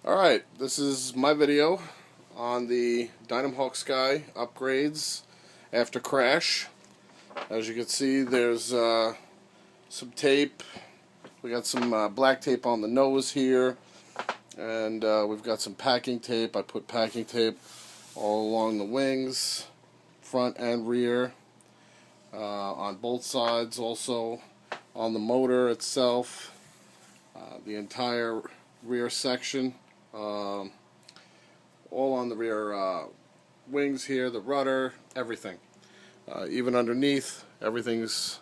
Alright, this is my video on the Dynam Sky upgrades after crash. As you can see, there's some tape. We got some black tape on the nose here, and we've got some packing tape. I put packing tape all along the wings, front and rear, on both sides, also on the motor itself, the entire rear section. All on the rear wings here, the rudder, everything. Even underneath, everything's,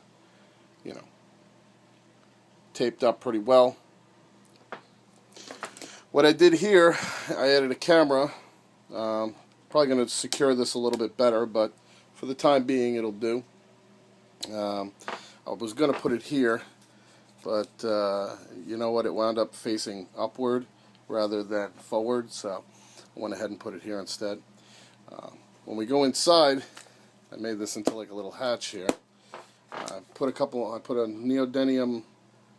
taped up pretty well. What I did here, I added a camera. Probably going to secure this a little bit better, but for the time being, it'll do. I was going to put it here, but you know what? It wound up facing upward rather than forward, so I went ahead and put it here instead. When we go inside, I made this into like a little hatch here. I put a neodymium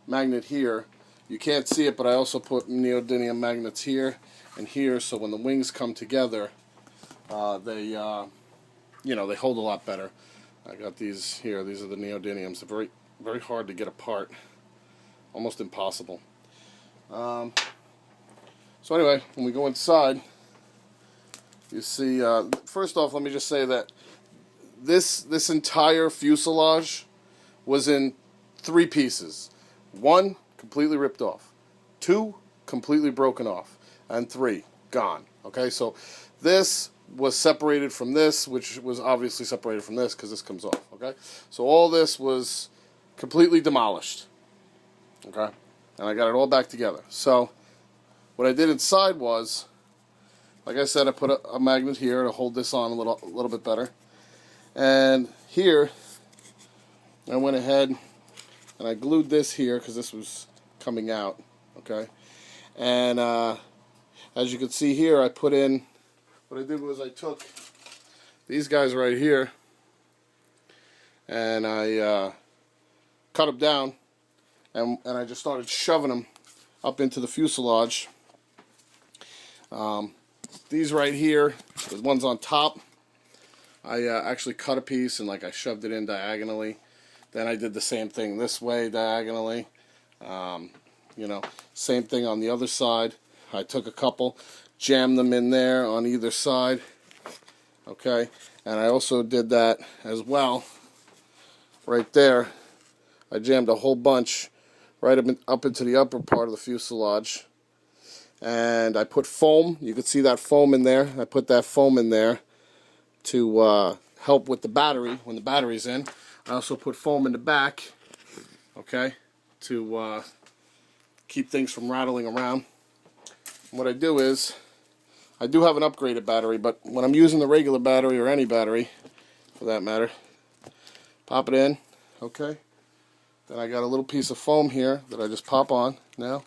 magnet here. You can't see it, but I also put neodymium magnets here and here, so when the wings come together, they hold a lot better. I got these here. These are the neodymiums. They're very, very hard to get apart, almost impossible. So anyway, when we go inside, you see, first off, let me just say that this entire fuselage was in 3 pieces. 1, completely ripped off. 2, completely broken off. And 3, gone. Okay, so this was separated from this, which was obviously separated from this because this comes off. Okay, so all this was completely demolished. Okay, and I got it all back together. So what I did inside was, like I said, I put a magnet here to hold this on a little bit better. And here, I went ahead and I glued this here because this was coming out. Okay, and as you can see here, I put in, what I did was I took these guys right here and I cut them down, and I just started shoving them up into the fuselage. These right here, the ones on top, I actually cut a piece and I shoved it in diagonally. Then I did the same thing this way diagonally. Same thing on the other side. I took a couple, jammed them in there on either side. Okay, and I also did that as well right there. I jammed a whole bunch right up into the upper part of the fuselage. And I put foam. You can see that foam in there. I put that foam in there to help with the battery when the battery's in. I also put foam in the back, okay, to keep things from rattling around. And what I do is, I do have an upgraded battery, but when I'm using the regular battery, or any battery for that matter, pop it in, okay. Then I got a little piece of foam here that I just pop on now,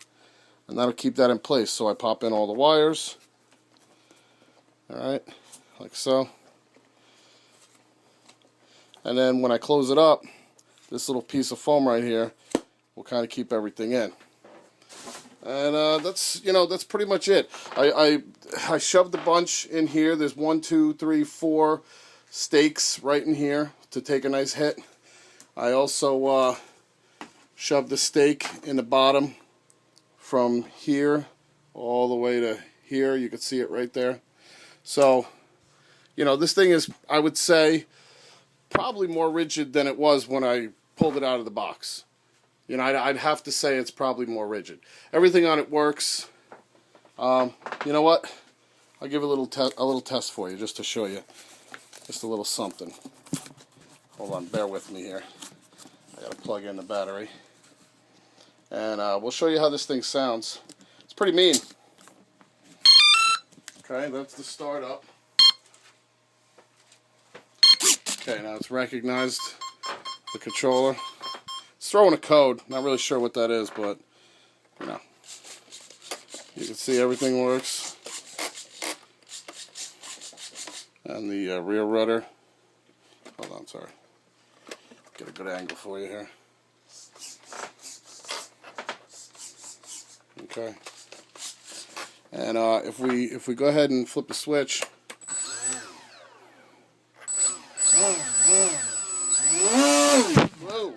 and that'll keep that in place. So I pop in all the wires, alright, like so. And then when I close it up, this little piece of foam right here will kind of keep everything in. And that's pretty much it. I shoved a bunch in here. There's 1, 2, 3, 4 stakes right in here to take a nice hit. I also shoved a stake in the bottom from here all the way to here. You can see it right there. So, this thing is, I would say, probably more rigid than it was when I pulled it out of the box. I'd have to say it's probably more rigid. Everything on it works. You know what? I'll give a little test for you just to show you. Just a little something. Hold on, bear with me here. I gotta plug in the battery. And we'll show you how this thing sounds. It's pretty mean. Okay, that's the start up. Okay, now it's recognized the controller. It's throwing a code. Not really sure what that is, but you can see everything works. And the rear rudder. Hold on, sorry. Get a good angle for you here. Okay. And if we go ahead and flip the switch, whoa,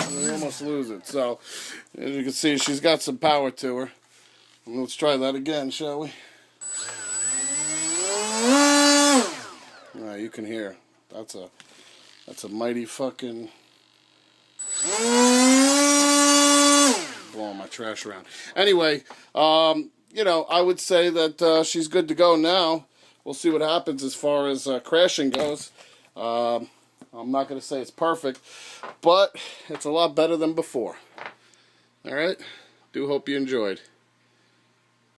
we almost lose it. So as you can see, she's got some power to her. And let's try that again, shall we? You can hear that's a mighty fucking blowing my trash around. Anyway, you know, I would say that she's good to go now. We'll see what happens as far as crashing goes. I'm not going to say it's perfect, but it's a lot better than before. All right? Do hope you enjoyed.